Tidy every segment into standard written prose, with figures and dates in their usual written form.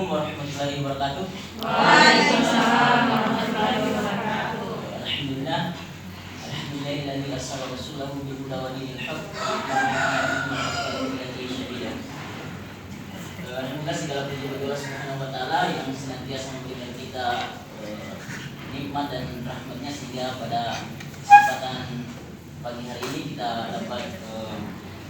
Assalamualaikum warahmatullahi wabarakatuh. Waalaikumsalam warahmatullahi wabarakatuh. Alhamdulillah. Alhamdulillahilladzi arsala rasulahu bil huda wa dinil haqq. Alhamdulillah segala puji bagi Allah Subhanahu wa taala yang senantiasa memberikan kita nikmat dan rahmatnya sehingga pada kesempatan pagi hari ini kita dapat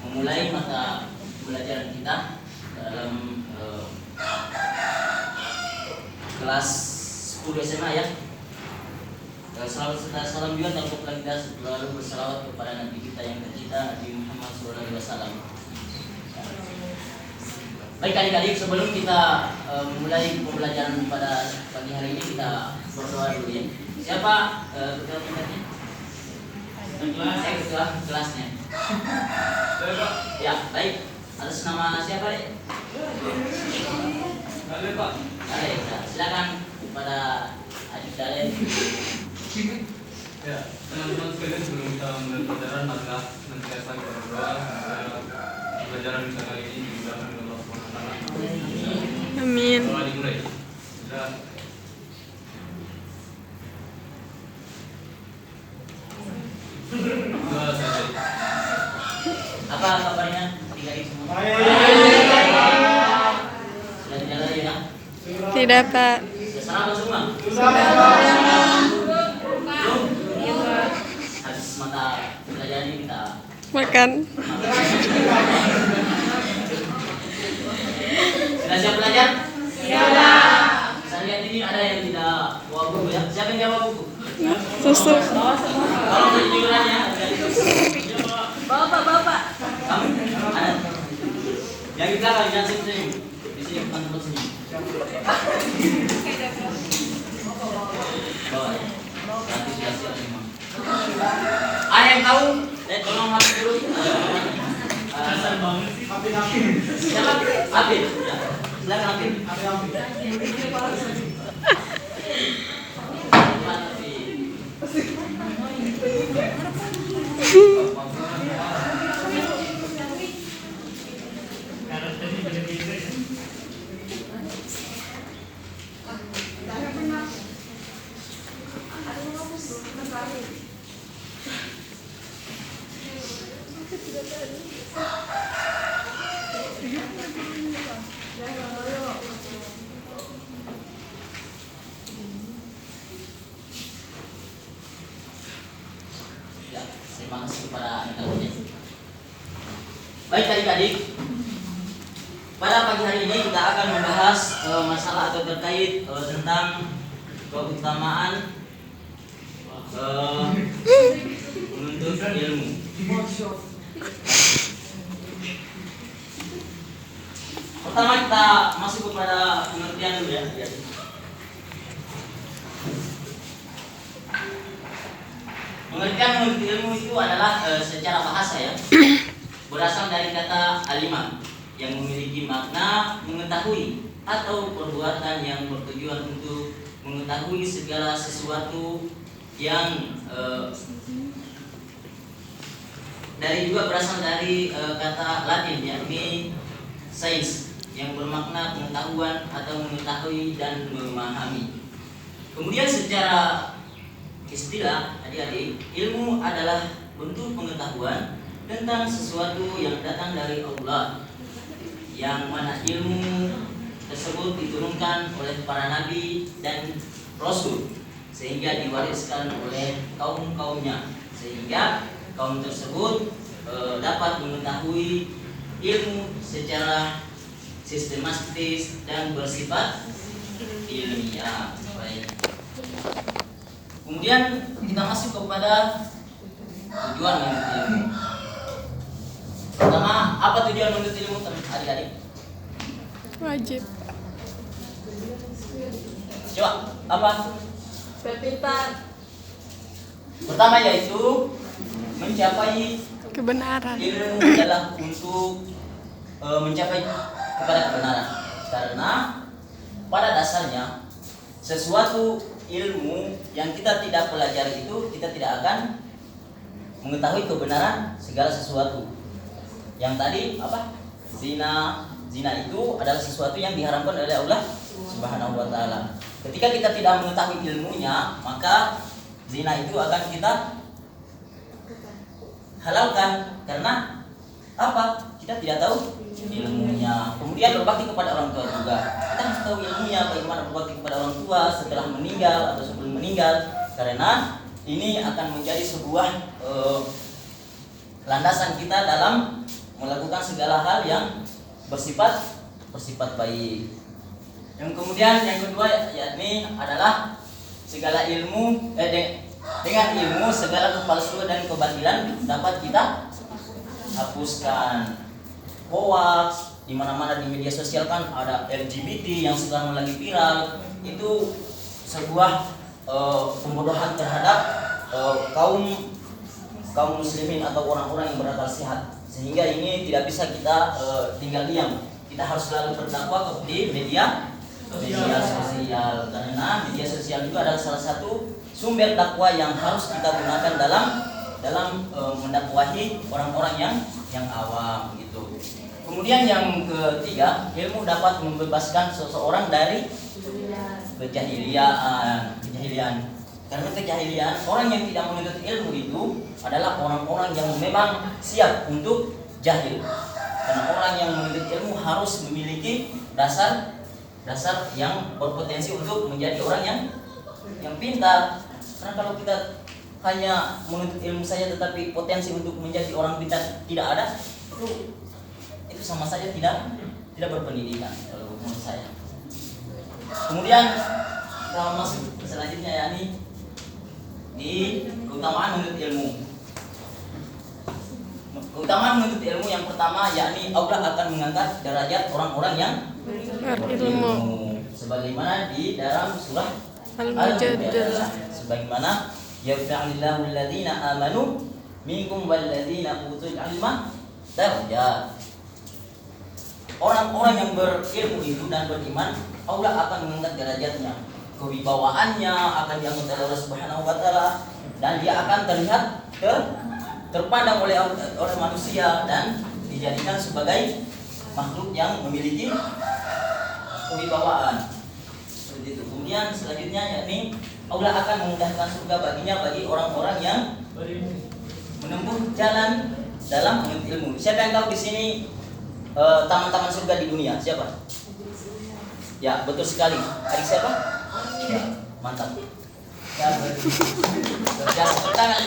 memulai mata pelajaran kita dalam kelas 10 SMA ya. Salawat serta salam juga terutama kita selalu bersalawat kepada Nabi kita yang tercinta Nabi Muhammad SAW. Baik adik-adik, sebelum kita memulai pembelajaran pada pagi hari ini kita berdoa dulu ya. Siapa ketua tingkatnya? Saya ketua kelasnya. Ya baik. Atas nama siapa dek? Ale Pak. Ale, silakan kepada adik Dalen. Ya, teman-teman sekalian sebelum kita mulai pelajaran marilah senantiasa kita berdoa supaya pelajaran kita kali ini dimudahkan oleh Allah Subhanahu wa taala. Amin. Doa dimulai. Sudah. Doa selesai. Apa kabarnya adik-adik semua? Sudah tidak lagi ya? Tidak, Pak. Sudah sarapan semua? Habis mata pelajaran ini kita Makan. sudah siap belajar? Siap. Saya lihat ini ada yang tidak bawa buku ya. Siapa yang bawa buku? Susu. Tolong jadi jualannya. Bapak. Kamu? Ada? Yang di belakang jangan senyum. Di sini bukan tempat senyum. Bawa ya. Nanti sudah siap memang. Ada yang tahu? Tolong hapus dulu. Asal banget sih. Siapa? Apin. Ya. Silakan Apin. Ya, terima kasih kepada adik-adiknya. Baik adik-adik, pada pagi hari ini kita akan membahas masalah atau terkait tentang keutamaan menuntut ilmu. Pertama kita masuk kepada pengertian dulu ya. Pengertian menuntut ilmu itu adalah secara bahasa ya, berasal dari kata alimah yang memiliki makna mengetahui atau perbuatan yang bertujuan untuk mengetahui segala sesuatu yang juga berasal dari kata Latin yakni sains yang bermakna pengetahuan atau mengetahui dan memahami. Kemudian secara istilah adik-adik, ilmu adalah bentuk pengetahuan tentang sesuatu yang datang dari Allah, yang mana ilmu tersebut diturunkan oleh para nabi dan rasul sehingga diwariskan oleh kaum-kaumnya, sehingga kaum tersebut dapat mengetahui ilmu secara sistematis dan bersifat ilmiah. Baik. Kemudian kita masuk kepada tujuan menuntut ilmu. Pertama, apa tujuan menuntut ilmu adik-adik? Wajib. Coba, apa? Berpintar. Pertama yaitu mencapai Kebenaran. ilmu adalah untuk mencapai kepada kebenaran. Karena pada dasarnya sesuatu ilmu yang kita tidak pelajari itu kita tidak akan mengetahui kebenaran segala sesuatu. Yang tadi apa? Zina, Zina itu adalah sesuatu yang diharamkan oleh Allah Subhanahu wa taala. Ketika kita tidak mengetahui ilmunya, maka zina itu akan kita halalkan karena apa? Kita tidak tahu ilmunya. Kemudian berbakti kepada orang tua juga. Kita harus tahu ilmunya bagaimana berbakti kepada orang tua setelah meninggal atau sebelum meninggal, karena ini akan menjadi sebuah landasan kita dalam melakukan segala hal yang bersifat baik. Yang kemudian yang kedua yakni adalah segala ilmu dengan ilmu segala kepalsuan dan kebatilan dapat kita hapuskan. Hoax di mana-mana di media sosial kan ada LGBT yang sekarang lagi viral, itu sebuah pembodohan terhadap kaum muslimin atau orang-orang yang berakal sehat, sehingga ini tidak bisa kita tinggal diam. Kita harus selalu berdakwah di media sosial, karena media sosial juga adalah salah satu sumber dakwah yang harus kita gunakan dalam mendakwahi orang-orang yang awam gitu. Kemudian yang ketiga, ilmu dapat membebaskan seseorang dari kejahilian. Karena kejahilian, orang yang tidak menuntut ilmu itu adalah orang-orang yang memang siap untuk jahil. Karena orang yang menuntut ilmu harus memiliki dasar yang berpotensi untuk menjadi orang yang pintar. Karena kalau kita hanya menuntut ilmu saja tetapi potensi untuk menjadi orang pintar tidak ada, itu sama saja tidak berpendidikan kalau menurut saya. Kemudian kita masuk selanjutnya yakni di keutamaan menuntut ilmu. Keutamaan menuntut ilmu yang pertama yakni Allah akan mengangkat derajat orang-orang yang berilmu. Sebagaimana di dalam surah Al-Mujadilah. Sebagaimana yarfa'illahu alladhina amanu minkum walladhina utul ilma darajat. Orang-orang yang berilmu itu dan beriman, Allah akan mengangkat derajatnya, kewibawaannya akan diangkat oleh Allah Subhanahu wa taala, dan dia akan terlihat terpandang oleh manusia dan dijadikan sebagai makhluk yang memiliki kewibawaan. Seperti itu. Kemudian selanjutnya yakni Allah akan memudahkan surga baginya bagi orang-orang yang menempuh jalan dalam menuntut ilmu. Siapa yang tahu di sini taman-taman surga di dunia? Siapa? Ya, betul sekali. Adik siapa? Ya, mantap. Ya, berjasa tangan.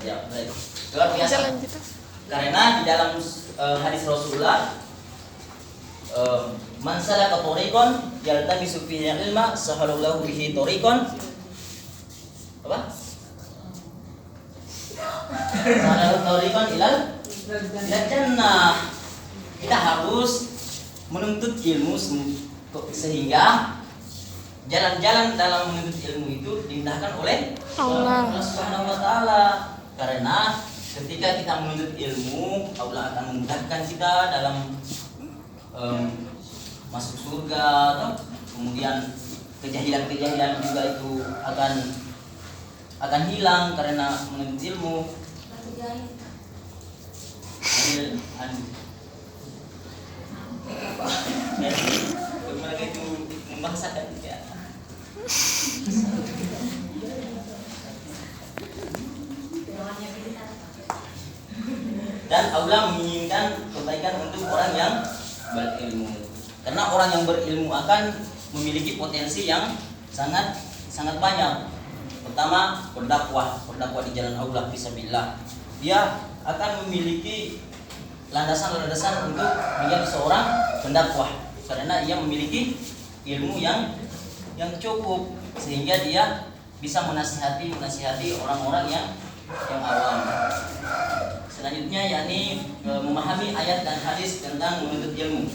Ya, baik. Luar biasa. Karena di dalam hadis Rasulullah, man salaka tariqan yaltamisu fihi ilma sahalallahu bihi tariqan apa? Sahalallahu tariqan ilal jannah. Kita harus menuntut ilmu sehingga jalan-jalan dalam menuntut ilmu itu diindahkan oleh Allah Subhanahu wa taala. Karena ketika kita menuntut ilmu, Allah akan memudahkan kita dalam masuk surga, kemudian kejahilan juga itu akan hilang karena menuntut ilmu. Bagaimana itu membahasakan ya? Dan Allah menginginkan kebaikan untuk orang yang berilmu. Karena orang yang berilmu akan memiliki potensi yang sangat banyak. Pertama, berdakwah di jalan Allah fisabilillah. Dia akan memiliki landasan untuk menjadi seorang pendakwah karena ia memiliki ilmu yang cukup sehingga dia bisa menasihati orang-orang yang awam. Selanjutnya yakni memahami ayat dan hadis tentang menuntut ilmu.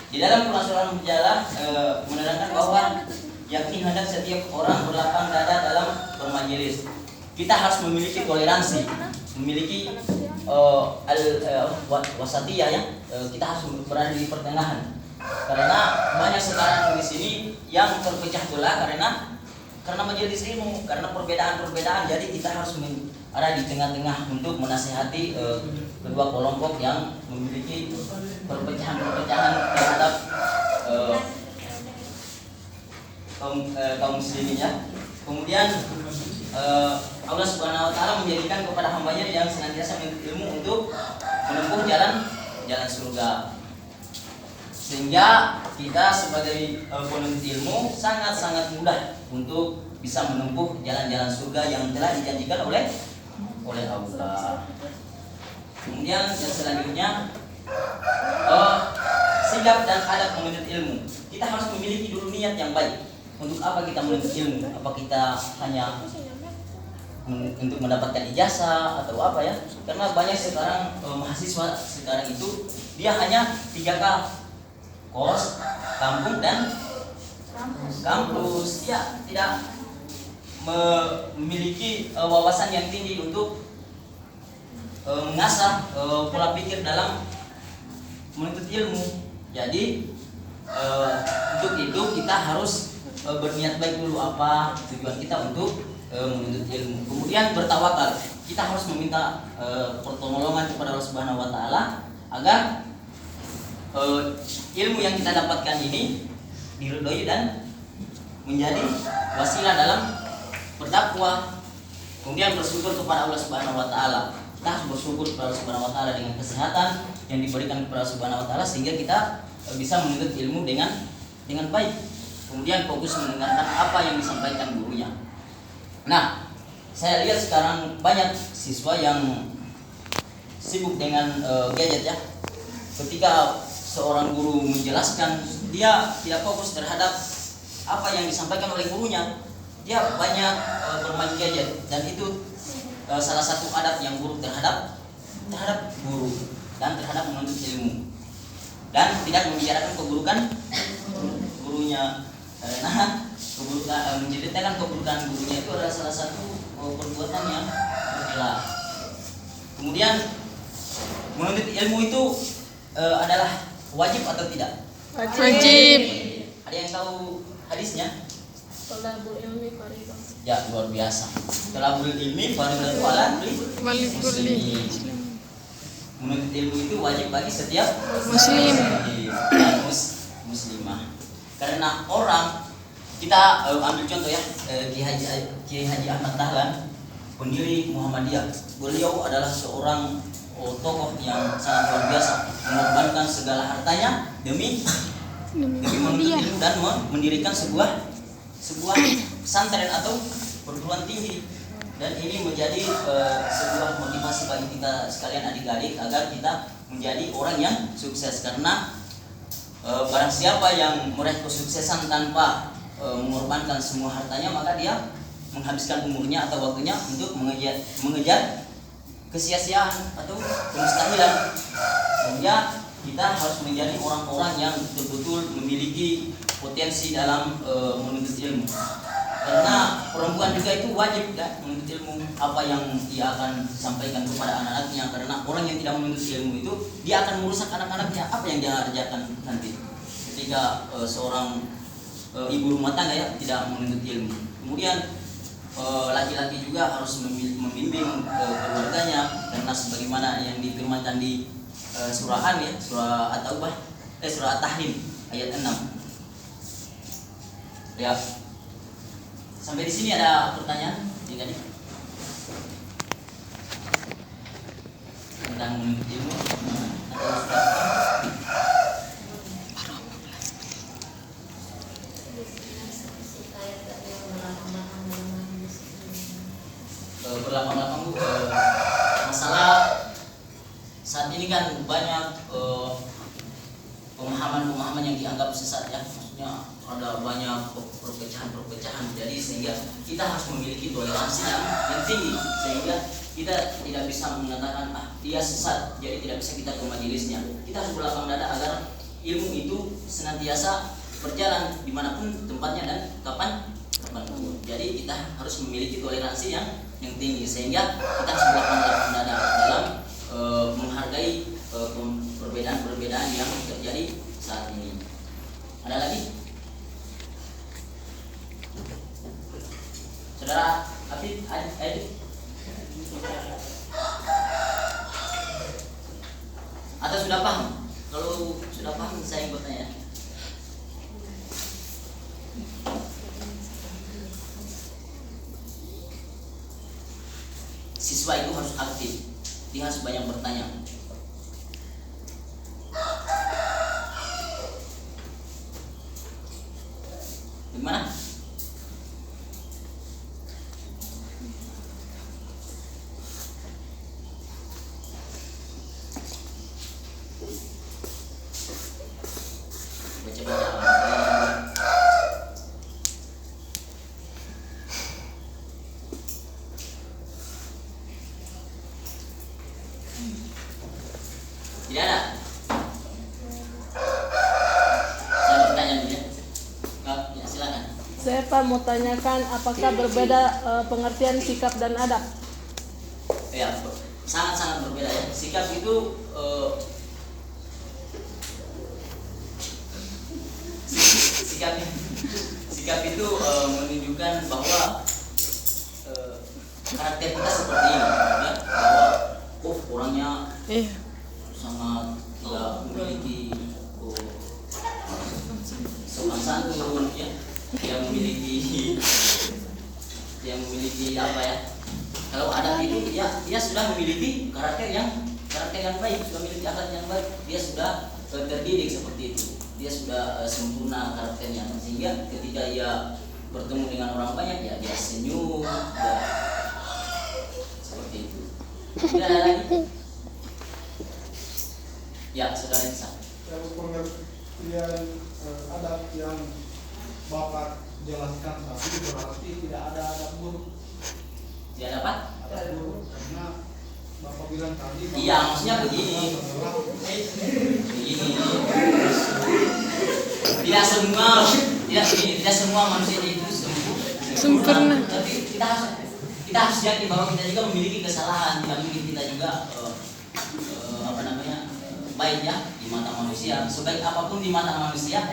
Di dalam Quran surah Al-Mujalah menerangkan bahwa yakni hendak setiap orang berlapang dada dalam bermajelis. Kita harus memiliki toleransi, memiliki wasatiyah ya. Kita harus berada di pertengahan. Karena banyak sekarang di sini yang terpecah belah karena karena majelis ilmu, karena perbedaan-perbedaan, jadi kita harus ada di tengah-tengah untuk menasihati kedua kelompok yang memiliki perpecahan-perpecahan terhadap kaum muslimin ya. Kemudian Allah Subhanahu wa taala menjadikan kepada hambanya yang senantiasa menuntut ilmu untuk menempuh jalan surga. Sehingga kita sebagai penuntut ilmu sangat-sangat mudah untuk bisa menempuh jalan-jalan surga yang telah dijanjikan oleh Allah. Kemudian yang selanjutnya sikap dan adab menuntut ilmu. Kita harus memiliki dulu niat yang baik. Untuk apa kita menuntut ilmu? Apa kita hanya untuk mendapatkan ijazah atau apa ya? Karena banyak sekarang mahasiswa sekarang itu dia hanya 3K, kos, kampung dan kampus. Dia tidak memiliki wawasan yang tinggi untuk mengasah pola pikir dalam menuntut ilmu. Jadi untuk itu kita harus berniat baik dulu apa tujuan kita untuk menuntut ilmu. Kemudian bertawakal. Kita harus meminta pertolongan kepada Allah Subhanahu wa taala agar ilmu yang kita dapatkan ini diridhoi dan menjadi wasilah dalam berdakwah. Kemudian bersyukur kepada Allah Subhanahu wa taala. Kita harus bersyukur kepada Allah Subhanahu wa taala dengan kesehatan yang diberikan kepada Allah Subhanahu wa taala sehingga kita bisa menuntut ilmu dengan baik. Kemudian fokus mendengarkan apa yang disampaikan gurunya. Nah, saya lihat sekarang banyak siswa yang sibuk dengan gadget ya. Ketika seorang guru menjelaskan, dia tidak fokus terhadap apa yang disampaikan oleh gurunya. Dia banyak bermain gadget dan itu salah satu adab yang buruk terhadap guru dan terhadap menuntut ilmu. Dan tidak membicarakan keburukan gurunya, karena menceritakan keburukan gurunya itu adalah salah satu perbuatan yang tercela. Kemudian menuntut ilmu itu adalah wajib atau tidak? Wajib. Ada yang tahu hadisnya? Thalabul ilmi fardhu. Ya, luar biasa. Thalabul ilmi fardhu ala kulli muslimin. Menuntut ilmu itu wajib bagi setiap Muslim dan muslimah. Karena orang, kita ambil contoh ya, Kiai Haji Ahmad Dahlan, pendiri Muhammadiyah. Beliau adalah seorang tokoh yang sangat luar biasa, mengorbankan segala hartanya demi menuntut ilmu dan mendirikan sebuah pesantren atau perguruan tinggi. Dan ini menjadi sebuah motivasi bagi kita sekalian adik-adik agar kita menjadi orang yang sukses. Karena barang siapa yang meraih kesuksesan tanpa mengorbankan semua hartanya, maka dia menghabiskan umurnya atau waktunya untuk mengejar kesia-siaan atau kemustahilan. Sehingga kita harus menjadi orang-orang yang betul-betul memiliki potensi dalam menuntut ilmu. Karena perempuan juga itu wajib kan menuntut ilmu. Apa yang dia akan sampaikan kepada anak-anaknya, karena orang yang tidak menuntut ilmu itu dia akan merusak anak-anaknya. Apa yang dia kerjakan nanti ketika seorang ibu rumah tangga ya tidak menuntut ilmu. Kemudian laki-laki juga harus membimbing keluarganya, karena sebagaimana yang difirmankan di surah ya, surah At-Taubah, surah At-Tahrim ayat 6. Ya. Sampai di sini ada pertanyaan? Jika nih tentang menuntut ilmu berlapang-lapang Bu, masalah saat ini kan banyak pemahaman yang dianggap sesat ya, maksudnya ada banyak perpecahan. Jadi sehingga kita harus memiliki toleransi yang tinggi, sehingga kita tidak bisa mengatakan dia sesat jadi tidak bisa kita ke majelisnya. Kita harus berlapang dada agar ilmu itu senantiasa berjalan dimanapun tempatnya dan kapanpun. Jadi kita harus memiliki toleransi yang tinggi, sehingga kita harus berlapang dada dalam menghargai perbedaan-perbedaan yang terjadi saat ini. Ada lagi? Saudara Afif, Adit. Atau sudah paham? Kalau sudah paham saya yang bertanya. Siswa itu harus aktif, dia harus banyak bertanya. Gimana? Baca-baca. Tidak ada. Saya bertanya dulu ya. Ya, silakan. Saya Pak mau tanyakan apakah berbeda pengertian sikap dan adab? Ya, sangat-sangat berbeda ya. Sikap itu sikap itu menunjukkan bahwa karakter kita seperti ini, ya. Bahwa orangnya Iya. sangat tidak memiliki sopan santun, ya, yang memiliki apa ya, kalau ada itu dia sudah memiliki karakter yang baik, sudah memiliki akhlak yang baik, dia sudah terdidik seperti itu, dia sudah sempurna karakternya, sehingga ketika ia bertemu dengan orang banyak ya dia senyum, ya, seperti itu. Tidak ada lagi. Ya, saudara Isa. Kalau pengertian adab yang Bapak jelaskan tadi berarti tidak ada adab buruk. Tidak dapat? Adab buruk karena Bapak bilang tadi. Iya, maksudnya begini. Tidak semua manusia itu Sempurna. Tapi kita harus yakin bahwa kita juga memiliki kesalahan. Tidak mungkin kita juga baik ya di mata manusia. Sebaik apapun di mata manusia,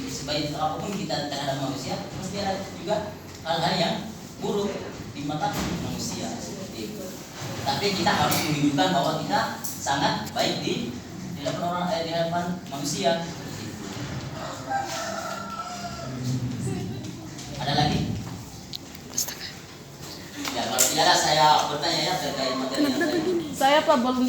sebaik apapun kita terhadap manusia, pasti ada juga hal-hal yang buruk di mata manusia seperti itu. Tapi kita harus menunjukkan bahwa kita sangat baik di hadapan manusia. Ada lagi? Ya, kalau tidak ada saya bertanya ya terkait materi yang tadi. Saya Pak belum